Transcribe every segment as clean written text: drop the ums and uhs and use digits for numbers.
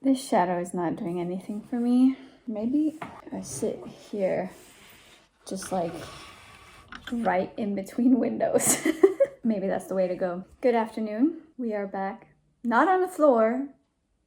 This shadow is not doing anything for me. Maybe I sit here just like right in between windows. Maybe that's the way to go. Good afternoon. We are back, not on the floor,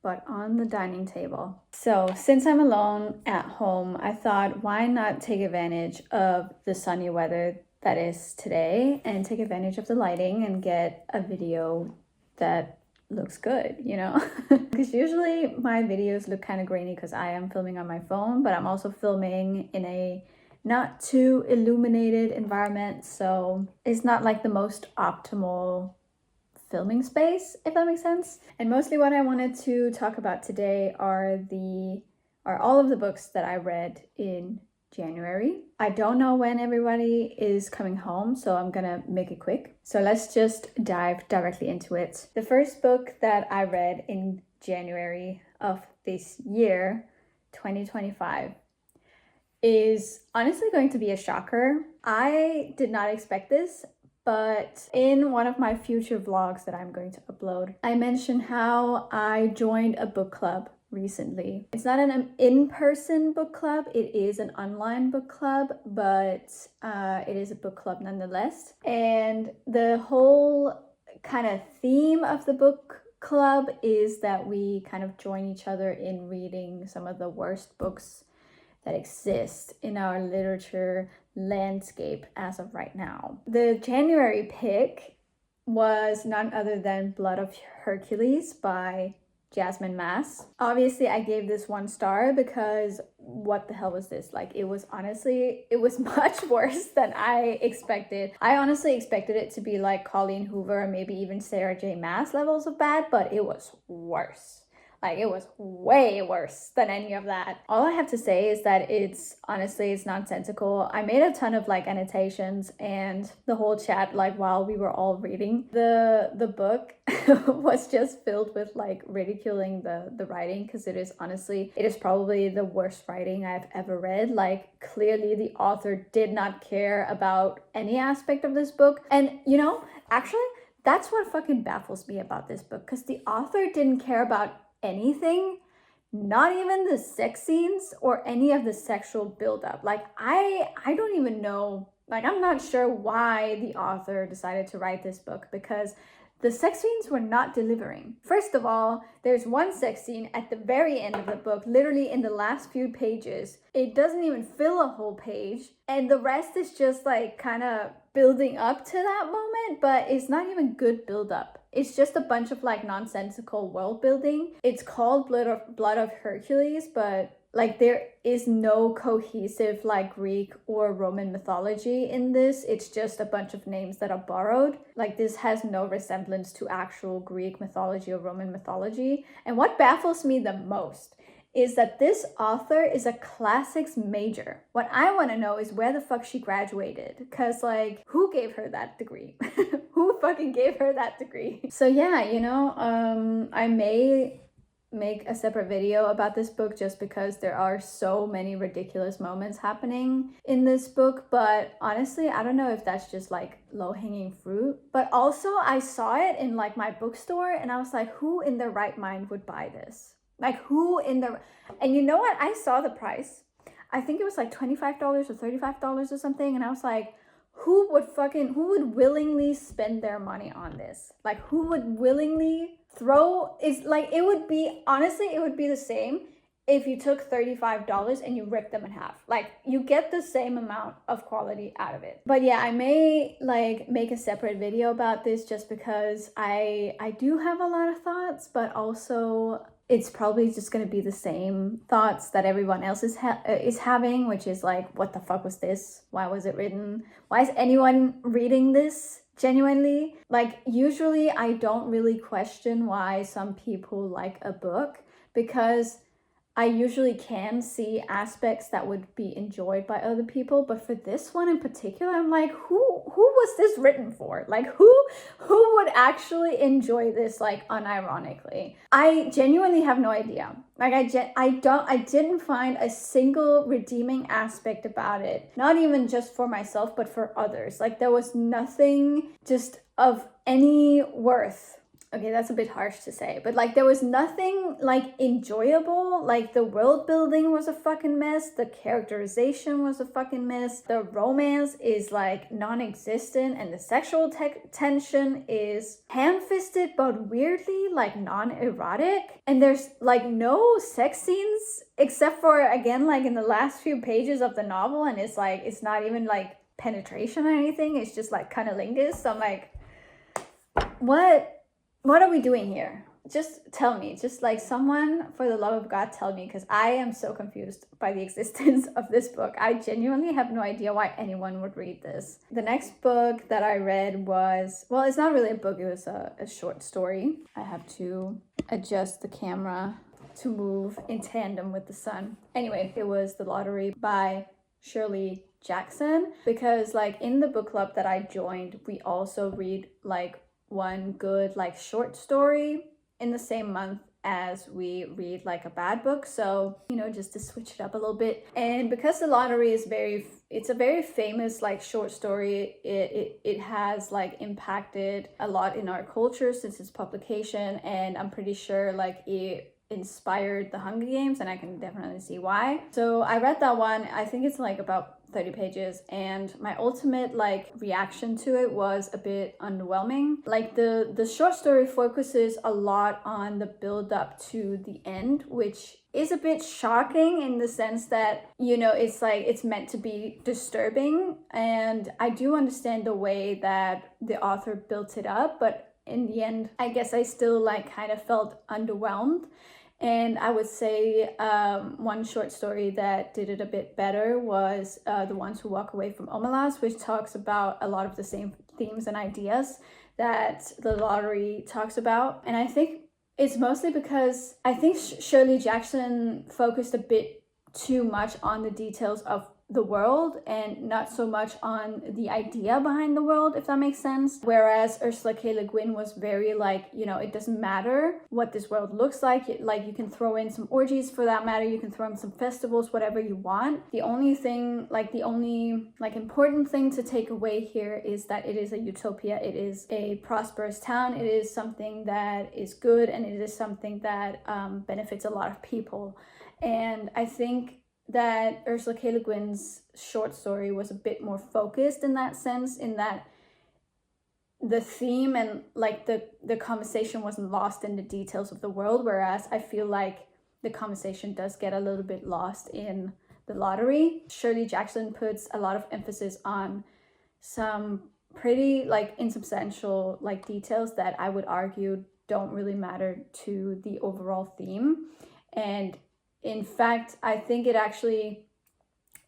but on the dining table. So since I'm alone at home, I thought why not take advantage of the sunny weather that is today and take advantage of the lighting and get a video that looks good, you know? Because usually my videos look kind of grainy because I am filming on my phone, but I'm also filming in a not too illuminated environment, so it's not like the most optimal filming space, if that makes sense. And mostly what I wanted to talk about today are all of the books that I read in January. I don't know when everybody is coming home, so I'm gonna make it quick. So let's just dive directly into it. The first book that I read in January of this year, 2025, is honestly going to be a shocker. I did not expect this, but in one of my future vlogs that I'm going to upload, I mentioned how I joined a book club recently. It's not an in-person book club, it is an online book club, but it is a book club nonetheless. And the whole kind of theme of the book club is that we kind of join each other in reading some of the worst books that exist in our literature landscape as of right now. The January pick was none other than Blood of Hercules by Jasmine Mass. Obviously, I gave this 1 star because what the hell was this? Like, it was much worse than I expected. I honestly expected it to be like Colleen Hoover or maybe even Sarah J. Maas levels of bad, but it was worse. Like, it was way worse than any of that. All I have to say is that it's nonsensical. I made a ton of like annotations and the whole chat, like while we were all reading the book was just filled with like ridiculing the writing, because it is probably the worst writing I've ever read. Like, clearly the author did not care about any aspect of this book. And you know, actually, that's what fucking baffles me about this book, because the author didn't care about anything, not even the sex scenes or any of the sexual buildup. Like, I don't even know, like, I'm not sure why the author decided to write this book, because the sex scenes were not delivering. First of all, there's one sex scene at the very end of the book, literally in the last few pages. It doesn't even fill a whole page, and the rest is just like kind of building up to that moment, but it's not even good buildup. It's just a bunch of like nonsensical world building. It's called Blood of Hercules, but like there is no cohesive like Greek or Roman mythology in this. It's just a bunch of names that are borrowed. Like, this has no resemblance to actual Greek mythology or Roman mythology. And what baffles me the most is that this author is a classics major. What I want to know is where the fuck she graduated, because like, who gave her that degree? Who fucking gave her that degree? So yeah, you know, I may make a separate video about this book just because there are so many ridiculous moments happening in this book, but honestly, I don't know if that's just like low-hanging fruit. But also, I saw it in like my bookstore and I was like, who in their right mind would buy this? Like, and you know what? I saw the price. I think it was like $25 or $35 or something. And I was like, who would willingly spend their money on this? Like, who would willingly it would be the same if you took $35 and you ripped them in half. Like, you get the same amount of quality out of it. But yeah, I may like make a separate video about this just because I do have a lot of thoughts, but also it's probably just going to be the same thoughts that everyone else is having, which is like, what the fuck was this? Why was it written? Why is anyone reading this? Genuinely, like, usually I don't really question why some people like a book, because I usually can see aspects that would be enjoyed by other people, but for this one in particular, I'm like, who was this written for? Like, who would actually enjoy this, like, unironically? I genuinely have no idea. Like, I didn't find a single redeeming aspect about it. Not even just for myself, but for others. Like, there was nothing just of any worth okay, that's a bit harsh to say, but like there was nothing like enjoyable. Like the world building was a fucking mess, the characterization was a fucking mess, the romance is like non-existent, and the sexual tension is ham-fisted but weirdly like non-erotic, and there's like no sex scenes except for, again, like in the last few pages of the novel, and it's like it's not even like penetration or anything, it's just like cunnilingus. So I'm like, what are we doing here? Just tell me, just like someone, for the love of God, tell me, because I am so confused by the existence of this book. I genuinely have no idea why anyone would read this. The next book that I read was, well, it's not really a book, it was a short story. I have to adjust the camera to move in tandem with the sun. Anyway, it was The Lottery by Shirley Jackson, because like in the book club that I joined, we also read like one good like short story in the same month as we read like a bad book, so you know, just to switch it up a little bit. And because The Lottery is it's a very famous like short story, it has like impacted a lot in our culture since its publication, and I'm pretty sure like it inspired the Hunger Games, and I can definitely see why. So I read that one. I think it's like about 30 pages, and my ultimate like reaction to it was a bit underwhelming. Like the short story focuses a lot on the build up to the end, which is a bit shocking in the sense that, you know, it's like it's meant to be disturbing, and I do understand the way that the author built it up, but in the end I guess I still like kind of felt underwhelmed. And I would say one short story that did it a bit better was The Ones Who Walk Away from Omelas, which talks about a lot of the same themes and ideas that The Lottery talks about. And I think it's mostly because I think Shirley Jackson focused a bit too much on the details of the world and not so much on the idea behind the world, if that makes sense. Whereas Ursula K. Le Guin was very like, you know, it doesn't matter what this world looks like. Like you can throw in some orgies for that matter, you can throw in some festivals, whatever you want. The only important thing to take away here is that it is a utopia, it is a prosperous town, it is something that is good, and it is something that benefits a lot of people. And I think that Ursula K. Le Guin's short story was a bit more focused in that sense, in that the theme and like the conversation wasn't lost in the details of the world, whereas I feel like the conversation does get a little bit lost in The Lottery. Shirley Jackson puts a lot of emphasis on some pretty like insubstantial like details that I would argue don't really matter to the overall theme. And in fact, I think it actually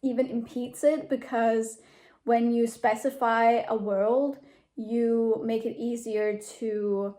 even impedes it, because when you specify a world, you make it easier to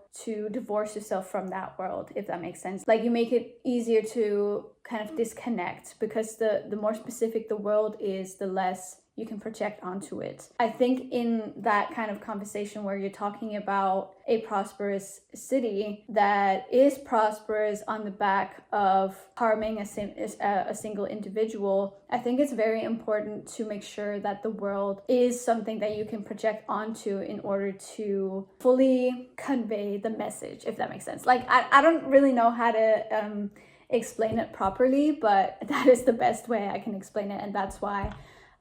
divorce yourself from that world, if that makes sense. Like you make it easier to kind of disconnect, because the more specific the world is, the less you can project onto it. I think in that kind of conversation where you're talking about a prosperous city that is prosperous on the back of harming a single individual, I think it's very important to make sure that the world is something that you can project onto in order to fully convey the message, if that makes sense. Like I don't really know how to explain it properly, but that is the best way I can explain it, and that's why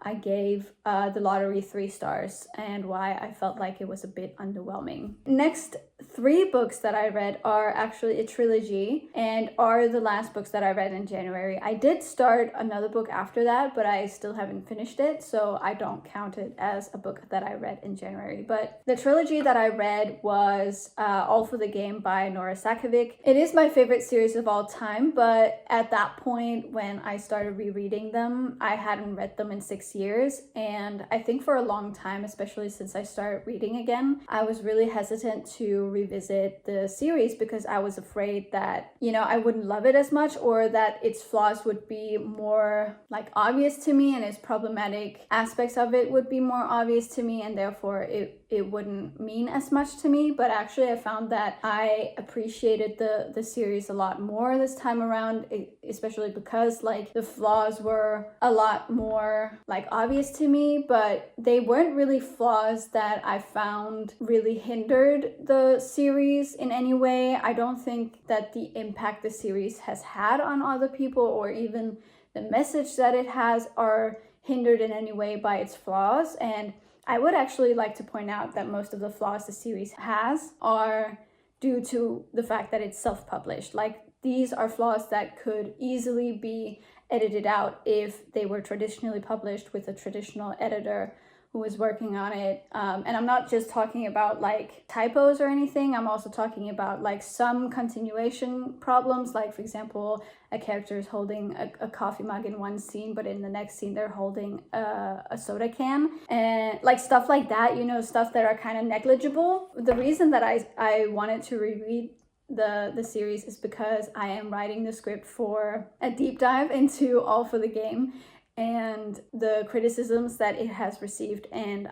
I gave The Lottery 3 stars, and why I felt like it was a bit underwhelming. Next 3 books that I read are actually a trilogy, and are the last books that I read in January. I did start another book after that, but I still haven't finished it, so I don't count it as a book that I read in January. But the trilogy that I read was All for the Game by Nora Sakovic. It is my favorite series of all time, but at that point when I started rereading them, I hadn't read them in 6 years, and I think for a long time, especially since I started reading again, I was really hesitant to revisit the series, because I was afraid that, you know, I wouldn't love it as much, or that its flaws would be more like obvious to me, and its problematic aspects of it would be more obvious to me, and therefore it it wouldn't mean as much to me, but actually I found that I appreciated the series a lot more this time around, especially because like the flaws were a lot more like obvious to me, but they weren't really flaws that I found really hindered the series in any way. I don't think that the impact the series has had on other people or even the message that it has are hindered in any way by its flaws. And I would actually like to point out that most of the flaws the series has are due to the fact that it's self-published. Like, these are flaws that could easily be edited out if they were traditionally published with a traditional editor who was working on it. And I'm not just talking about like typos or anything. I'm also talking about like some continuation problems. Like, for example, a character is holding a coffee mug in one scene, but in the next scene they're holding a soda can, and like stuff like that, you know, stuff that are kind of negligible. The reason that I wanted to reread the series is because I am writing the script for a deep dive into All for the Game and the criticisms that it has received, and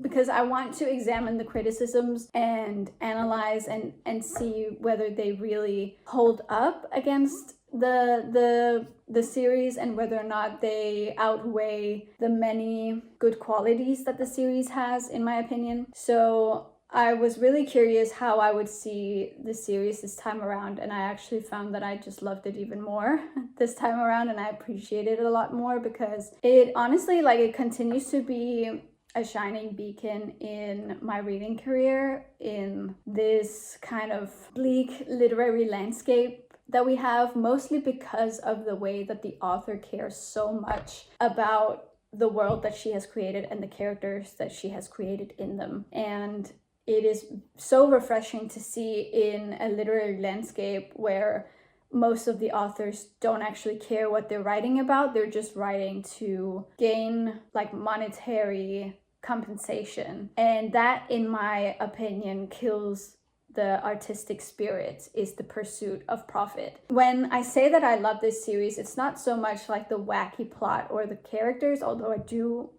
because I want to examine the criticisms and analyze and see whether they really hold up against the series and whether or not they outweigh the many good qualities that the series has, in my opinion. So I was really curious how I would see the series this time around, and I actually found that I just loved it even more this time around, and I appreciated it a lot more because it honestly, like, it continues to be a shining beacon in my reading career in this kind of bleak literary landscape that we have, mostly because of the way that the author cares so much about the world that she has created and the characters that she has created in them. And it is so refreshing to see in a literary landscape where most of the authors don't actually care what they're writing about. They're just writing to gain like monetary compensation. And that, in my opinion, kills the artistic spirit, is the pursuit of profit. When I say that I love this series, it's not so much like the wacky plot or the characters, although I do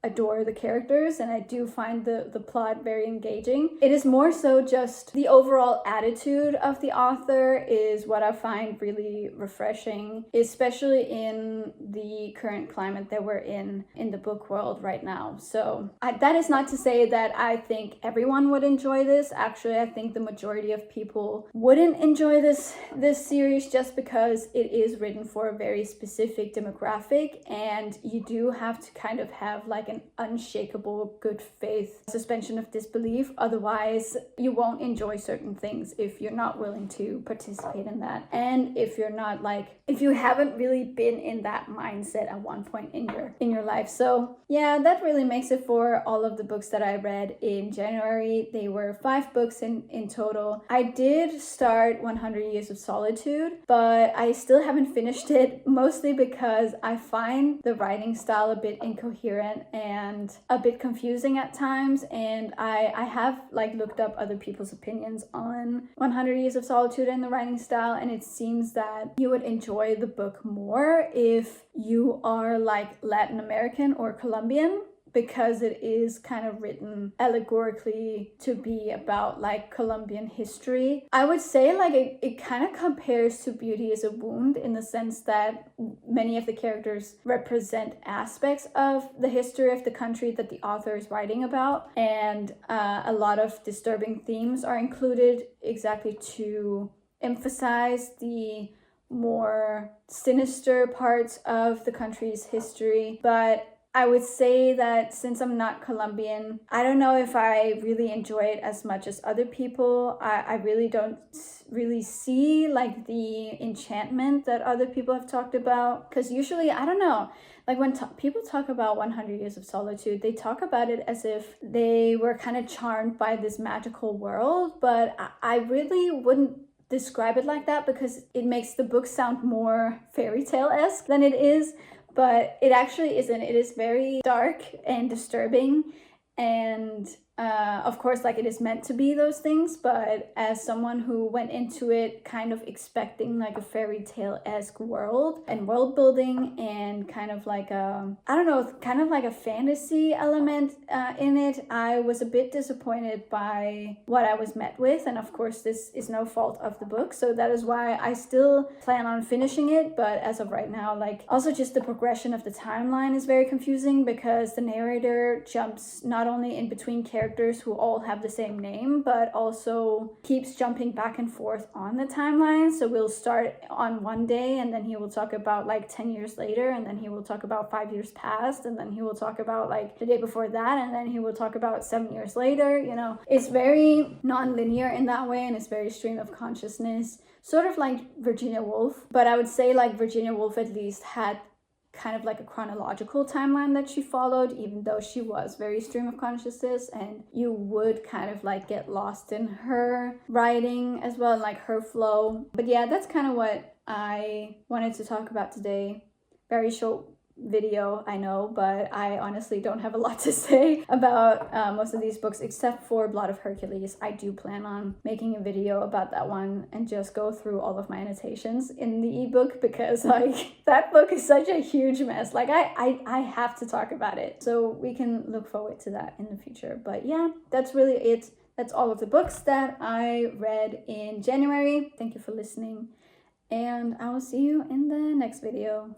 adore the characters and I do find the plot very engaging. It is more so just the overall attitude of the author is what I find really refreshing, especially in the current climate that we're in the book world right now. So that is not to say that I think everyone would enjoy this. Actually, I think the majority of people wouldn't enjoy this series just because it is written for a very specific demographic, and you do have to kind of have like an unshakable good faith suspension of disbelief. Otherwise, you won't enjoy certain things if you're not willing to participate in that, and if you're not if you haven't really been in that mindset at one point in your life. So yeah, that really makes it for all of the books that I read in January. They were 5 books in total. I did start 100 Years of Solitude, but I still haven't finished it, mostly because I find the writing style a bit incoherent and a bit confusing at times, and I have looked up other people's opinions on 100 Years of Solitude and the writing style, and it seems that you would enjoy the book more if you are Latin American or Colombian, because it is kind of written allegorically to be about Colombian history. I would say it kind of compares to Beauty is a Wound in the sense that many of the characters represent aspects of the history of the country that the author is writing about, and a lot of disturbing themes are included exactly to emphasize the more sinister parts of the country's history. But I would say that since I'm not Colombian, I don't know if I really enjoy it as much as other people. I really don't really see the enchantment that other people have talked about, because usually, I don't know, when people talk about 100 Years of Solitude, they talk about it as if they were kind of charmed by this magical world, but I really wouldn't describe it like that, because it makes the book sound more fairy tale-esque than it is. But it actually isn't. It is very dark and disturbing, and Of course, like, it is meant to be those things, but as someone who went into it kind of expecting like a fairy tale-esque world and world building and kind of like a, I don't know, kind of like a fantasy element in it, I was a bit disappointed by what I was met with. And of course, this is no fault of the book, so that is why I still plan on finishing it. But as of right now, like, also just the progression of the timeline is very confusing, because the narrator jumps not only in between characters who all have the same name, but also keeps jumping back and forth on the timeline. So we'll start on one day, and then he will talk about like 10 years later, and then he will talk about 5 years past, and then he will talk about like the day before that, and then he will talk about 7 years later. You know, it's very non-linear in that way, and it's very stream of consciousness, sort of like Virginia Woolf. But I would say like Virginia Woolf at least had kind of like a chronological timeline that she followed, even though she was very stream of consciousness, and you would kind of like get lost in her writing as well, and like her flow. But yeah, that's kind of what I wanted to talk about today. Very short video, I know, but I honestly don't have a lot to say about most of these books, except for Blood of Hercules. I do plan on making a video about that one and just go through all of my annotations in the ebook, because like that book is such a huge mess. Like I have to talk about it, so we can look forward to that in the future. But yeah, that's really it. That's all of the books that I read in January. Thank you for listening, and I will see you in the next video.